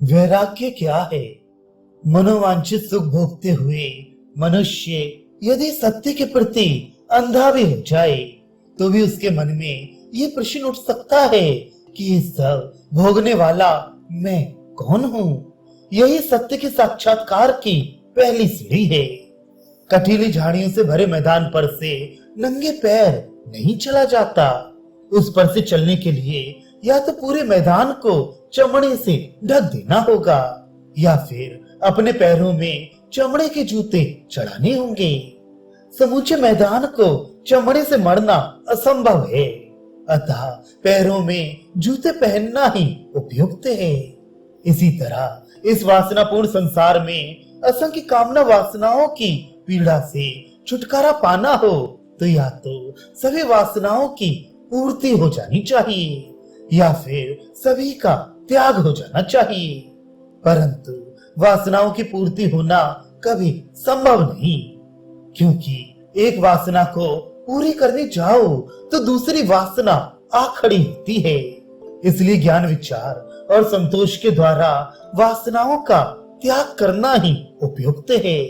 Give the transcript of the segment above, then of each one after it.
वैराग्य क्या है? मनोवांछित सुख भोगते हुए मनुष्य यदि सत्य के प्रति अंधा भी हो जाए तो भी उसके मन में ये प्रश्न उठ सकता है कि ये सब भोगने वाला मैं कौन हूँ? यही सत्य के साक्षात्कार की पहली सीढ़ी है। कटीली झाड़ियों से भरे मैदान पर से नंगे पैर नहीं चला जाता। उस पर से चलने के लिए या तो पूरे मैदान को चमड़े से ढक देना होगा या फिर अपने पैरों में चमड़े के जूते चढ़ाने होंगे। समूचे मैदान को चमड़े से मढ़ना असंभव है, अतः पैरों में जूते पहनना ही उपयुक्त है। इसी तरह इस वासनापूर्ण संसार में असंख्य कामना वासनाओं की पीड़ा से छुटकारा पाना हो तो या तो सभी वासनाओं की पूर्ति हो जानी चाहिए या फिर सभी का त्याग हो जाना चाहिए। परंतु वासनाओं की पूर्ति होना कभी संभव नहीं, क्योंकि एक वासना को पूरी करने जाओ तो दूसरी वासना आ खड़ी होती है। इसलिए ज्ञान, विचार और संतोष के द्वारा वासनाओं का त्याग करना ही उपयुक्त है।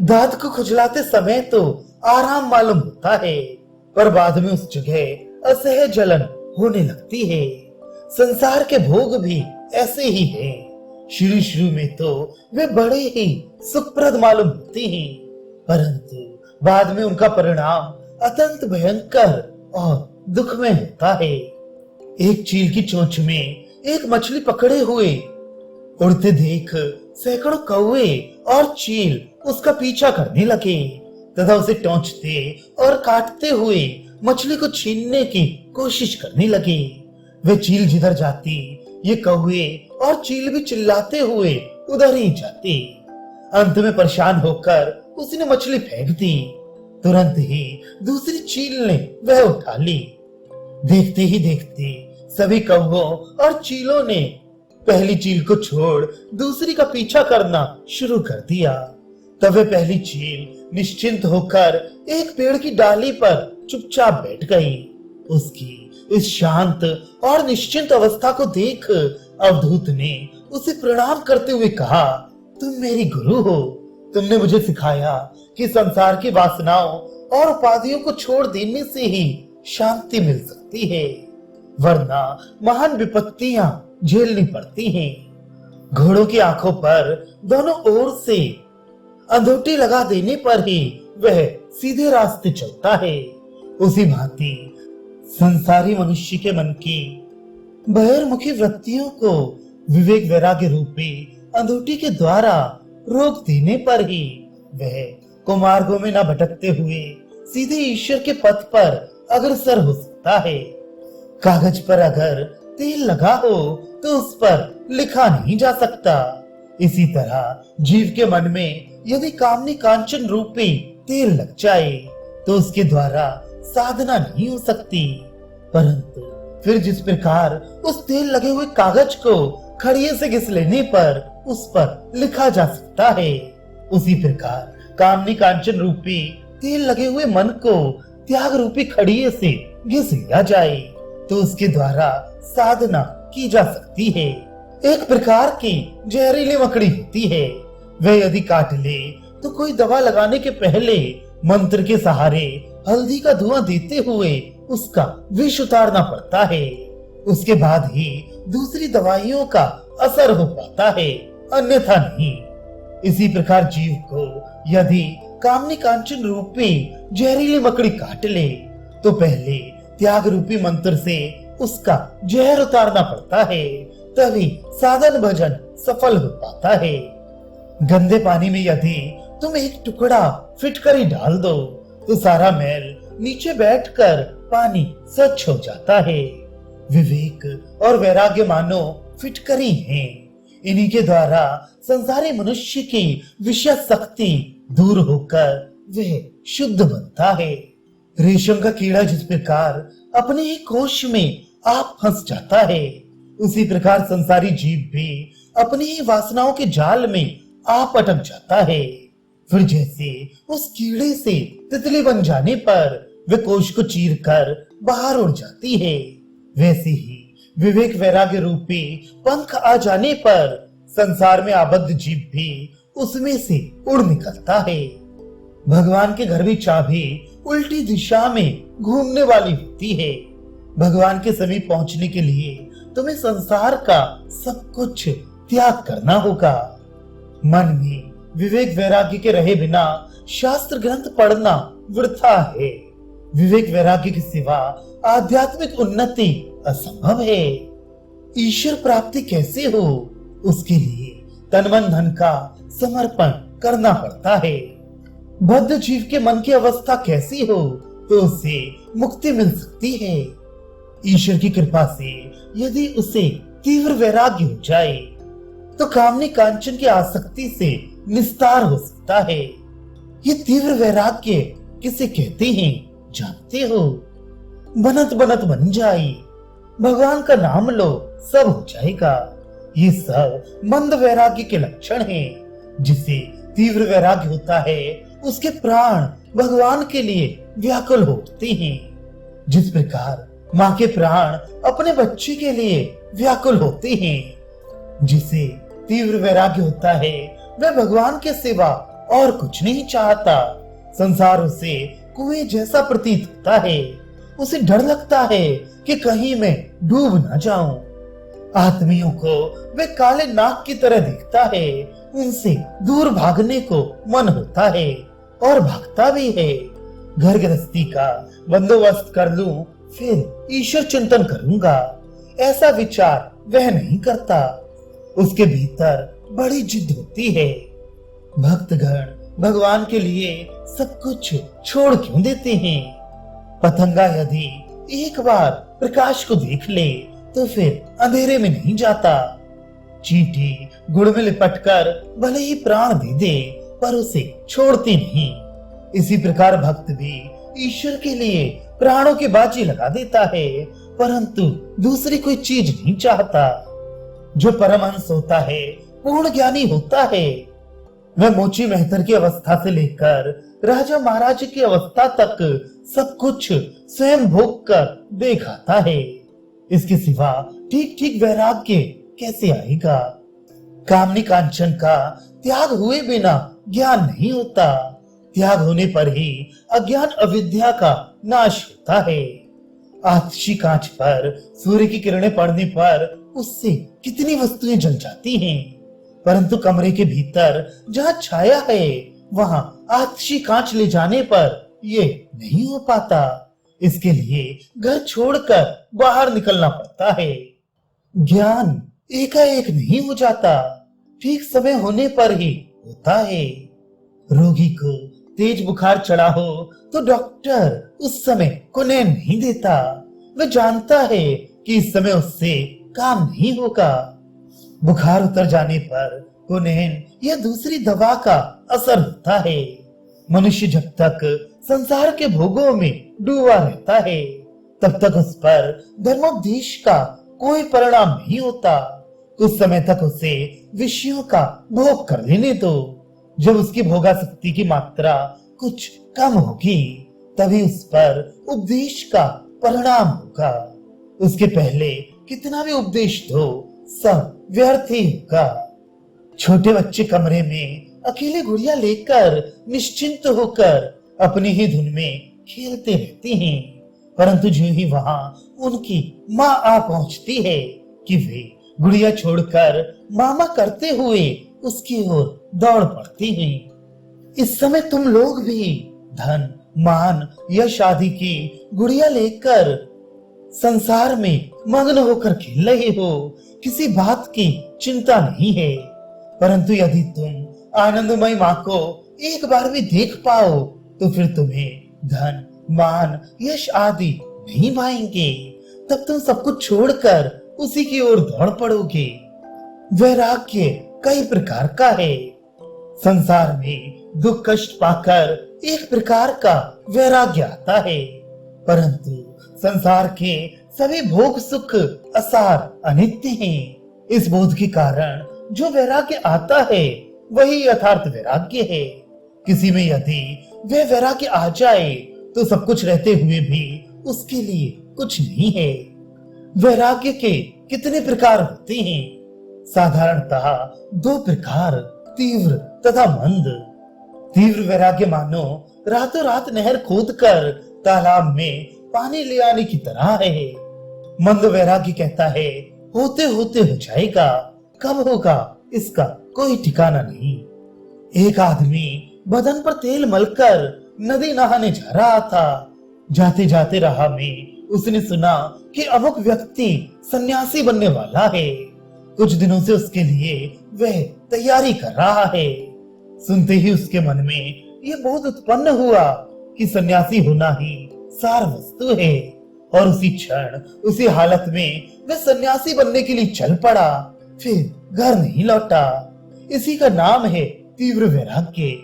दांत को खुजलाते समय तो आराम मालूम होता है, पर बाद में उस जगह असह्य जलन होने लगती है। संसार के भोग भी ऐसे ही हैं। शुरू में तो वे बड़े ही सुखप्रद मालूम होते हैं, परंतु बाद में उनका परिणाम अत्यंत भयंकर और दुखमय होता है। एक चील की चोंच में एक मछली पकड़े हुए उड़ते देख सैकड़ों कौवे और चील उसका पीछा करने लगे तथा उसे टोंचते और काटते हुए मछली को छीनने की कोशिश करने लगे। वे चील जिधर जाती ये कौवे और चील भी चिल्लाते हुए उधर ही जाते। अंत में परेशान होकर उसने मछली फेंक दी। तुरंत ही दूसरी चील ने वह उठा ली। देखते ही देखते सभी कौवों और चीलों ने पहली चील को छोड़ दूसरी का पीछा करना शुरू कर दिया। तब वह पहली चील निश्चिंत होकर एक पेड़ की डाली पर चुपचाप बैठ गई। उसकी इस शांत और निश्चिंत अवस्था को देख अवधूत ने उसे प्रणाम करते हुए कहा, तुम मेरी गुरु हो। तुमने मुझे सिखाया कि संसार की वासनाओं और उपाधियों को छोड़ देने से ही शांति मिल सकती है, वरना महान विपत्तियां झेलनी पड़ती हैं। घोड़ों की आंखों पर दोनों ओर से अंधोटी लगा देने पर ही वह सीधे रास्ते चलता है। उसी भांति संसारी मनुष्य के मन की बहिर्मुखी वृत्तियों को विवेक वैराग्य रूपी अंधोटी के द्वारा रोक देने पर ही वह कुमार्गों में न भटकते हुए सीधे ईश्वर के पथ पर अग्रसर हो सकता है। कागज पर अगर तेल लगा हो तो उस पर लिखा नहीं जा सकता। इसी तरह जीव के मन में यदि कामनी कांचन रूपी तेल लग जाए तो उसके द्वारा साधना नहीं हो सकती, परंतु फिर जिस प्रकार उस तेल लगे हुए कागज को खड़िए से घिस लेने पर उस पर लिखा जा सकता है, उसी प्रकार कामनी कांचन रूपी तेल लगे हुए मन को त्याग रूपी खड़िए से घिस लिया जाए तो उसके द्वारा साधना की जा सकती है। एक प्रकार की जहरीली मकड़ी होती है, वह यदि काट ले तो कोई दवा लगाने के पहले मंत्र के सहारे हल्दी का धुआं देते हुए उसका विष उतारना पड़ता है। उसके बाद ही दूसरी दवाइयों का असर हो पाता है, अन्यथा नहीं। इसी प्रकार जीव को यदि कामनी कांचन रूपी जहरीली मकड़ी काट ले तो पहले त्याग रूपी मंत्र से उसका जहर उतारना पड़ता है, तभी साधन भजन सफल हो पाता है। गंदे पानी में यदि तुम एक टुकड़ा फिटकरी डाल दो तो सारा मैल नीचे बैठकर पानी स्वच्छ हो जाता है। विवेक और वैराग्य मानो फिटकरी हैं। इन्हीं के द्वारा संसारी मनुष्य की विषय शक्ति दूर होकर वह शुद्ध बनता है। रेशम का कीड़ा जिस प्रकार अपने ही कोश में आप फंस जाता है, उसी प्रकार संसारी जीव भी अपनी ही वासनाओं के जाल में आप अटक जाता है। फिर जैसे उस कीड़े से तितली बन जाने पर वे कोश को चीर कर बाहर उड़ जाती है, वैसे ही विवेक वैराग्य रूपी पंख आ जाने पर संसार में आबद्ध जीव भी उसमें से उड़ निकलता है। भगवान के घर की चाबी उल्टी दिशा में घूमने वाली होती है। भगवान के समीप पहुंचने के लिए तुम्हें संसार का सब कुछ त्याग करना होगा। मन में विवेक वैराग्य के रहे बिना शास्त्र ग्रंथ पढ़ना वृथा है। विवेक वैराग्य के सिवा आध्यात्मिक उन्नति असंभव है। ईश्वर प्राप्ति कैसे हो, उसके लिए तन मन धन का समर्पण करना पड़ता है। बद्ध जीव के मन की अवस्था कैसी हो तो उसे मुक्ति मिल सकती है। ईश्वर की कृपा से यदि उसे तीव्र वैराग्य हो जाए तो कामनी कांचन की आसक्ति से निस्तार हो सकता है। ये तीव्र वैराग्य किसे कहते हैं जानते हो? बनत बनत बन जाए, भगवान का नाम लो, सब हो जाएगा। ये सब मंद वैराग्य के लक्षण हैं। जिसे तीव्र वैराग्य होता है उसके प्राण भगवान के लिए व्याकुल होते हैं। जिस प्रकार माँ के प्राण अपने बच्चे के लिए व्याकुल होते हैं। जिसे तीव्र वैराग्य होता है वह भगवान के सिवा और कुछ नहीं चाहता। संसार उसे कुएं जैसा प्रतीत होता है। उसे डर लगता है कि कहीं मैं डूब न जाऊं। आदमियों को वह काले नाग की तरह दिखता है। उनसे दूर भागने को मन होता है और भागता भी है। घर गृहस्थी का बंदोबस्त कर लूं फिर ईश्वर चिंतन करूंगा, ऐसा विचार वह नहीं करता। उसके भीतर बड़ी जिद होती है। भक्तगण भगवान के लिए सब कुछ छोड़ क्यों देते हैं? पतंगा यदि एक बार प्रकाश को देख ले तो फिर अंधेरे में नहीं जाता। चींटी गुड़ में लिपटकर भले ही प्राण दे दे पर उसे छोड़ती नहीं। इसी प्रकार भक्त भी ईश्वर के लिए प्राणों की बाजी लगा देता है परंतु दूसरी कोई चीज नहीं चाहता। जो परमहंस होता है, पूर्ण ज्ञानी होता है, वह मोची मेहतर की अवस्था से लेकर राजा महाराज की अवस्था तक सब कुछ स्वयं भोग कर दिखाता है। इसके सिवा ठीक ठीक वैराग्य कैसे आएगा? कामनी कांचन का त्याग हुए बिना ज्ञान नहीं होता। त्याग होने पर ही अज्ञान अविद्या का नाश होता है। आतशी कांच पर सूर्य की किरणें पड़ने पर उससे कितनी वस्तुएं जल जाती हैं, परंतु कमरे के भीतर जहाँ छाया है वहाँ आतशी कांच ले जाने पर ये नहीं हो पाता। इसके लिए घर छोड़कर बाहर निकलना पड़ता है। ज्ञान एकाएक नहीं हो जाता, ठीक समय होने पर ही होता है। रोगी को तेज बुखार चढ़ा हो तो डॉक्टर उस समय कुनैन नहीं देता। वह जानता है कि इस समय उससे काम नहीं होगा। बुखार उतर जाने पर कुनैन या दूसरी दवा का असर होता है। मनुष्य जब तक संसार के भोगों में डूबा रहता है तब तक उस पर धर्मोपदेश का कोई परिणाम नहीं होता। कुछ समय तक उसे विषयों का भोग कर लेने दो। जब उसकी भोगा शक्ति की मात्रा कुछ कम होगी तभी उस पर उपदेश का परिणाम होगा। उसके पहले कितना भी उपदेश दो सब व्यर्थ ही होगा। छोटे बच्चे कमरे में अकेले गुड़िया लेकर निश्चिंत होकर अपनी ही धुन में खेलते रहते हैं, परंतु जो ही वहां उनकी माँ आ पहुंचती है कि वे गुड़िया छोड़कर मामा करते हुए उसकी ओर दौड़ पड़ती हैं। इस समय तुम लोग भी धन मान यश आदि की गुड़िया लेकर संसार में मग्न होकर खेल रहे हो। किसी बात की चिंता नहीं है, परंतु यदि तुम आनंदमय माँ को एक बार भी देख पाओ तो फिर तुम्हें धन मान यश आदि नहीं पाएंगे। तब तुम सब कुछ छोड़कर उसी की ओर दौड़ पड़ोगे। वैराग्य कई प्रकार का है। संसार में दुख कष्ट पाकर एक प्रकार का वैराग्य आता है, परंतु संसार के सभी भोग सुख असार अनित्य हैं। इस बोध के कारण जो वैराग्य आता है वही यथार्थ वैराग्य है। किसी में यदि वह वैराग्य आ जाए तो सब कुछ रहते हुए भी उसके लिए कुछ नहीं है। वैराग्य के कितने प्रकार होते हैं? साधारणतः दो प्रकार, तीव्र तथा मंद। तीव्र वैराग्य मानो रातों रात नहर खोदकर तालाब में पानी ले आने की तरह है। मंद वैराग्य कहता है होते होते हो जाएगा, कब होगा इसका कोई ठिकाना नहीं। एक आदमी बदन पर तेल मलकर नदी नहाने जा रहा था। जाते जाते राह में उसने सुना कि अमुक व्यक्ति सन्यासी बनने वाला है। कुछ दिनों से उसके लिए वह तैयारी कर रहा है। सुनते ही उसके मन में यह बोध उत्पन्न हुआ कि सन्यासी होना ही सार वस्तु है, और उसी क्षण उसी हालत में वह सन्यासी बनने के लिए चल पड़ा। फिर घर नहीं लौटा। इसी का नाम है तीव्र वैराग्य।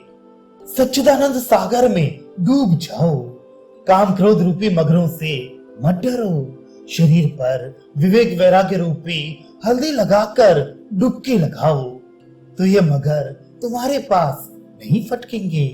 सच्चिदानंद सागर में डूब जाओ। काम क्रोध रूपी मगरों से मत डरो। शरीर पर विवेक वैराग्य रूपी हल्दी लगाकर डुबकी लगाओ तो ये मगर तुम्हारे पास नहीं फटकेंगे।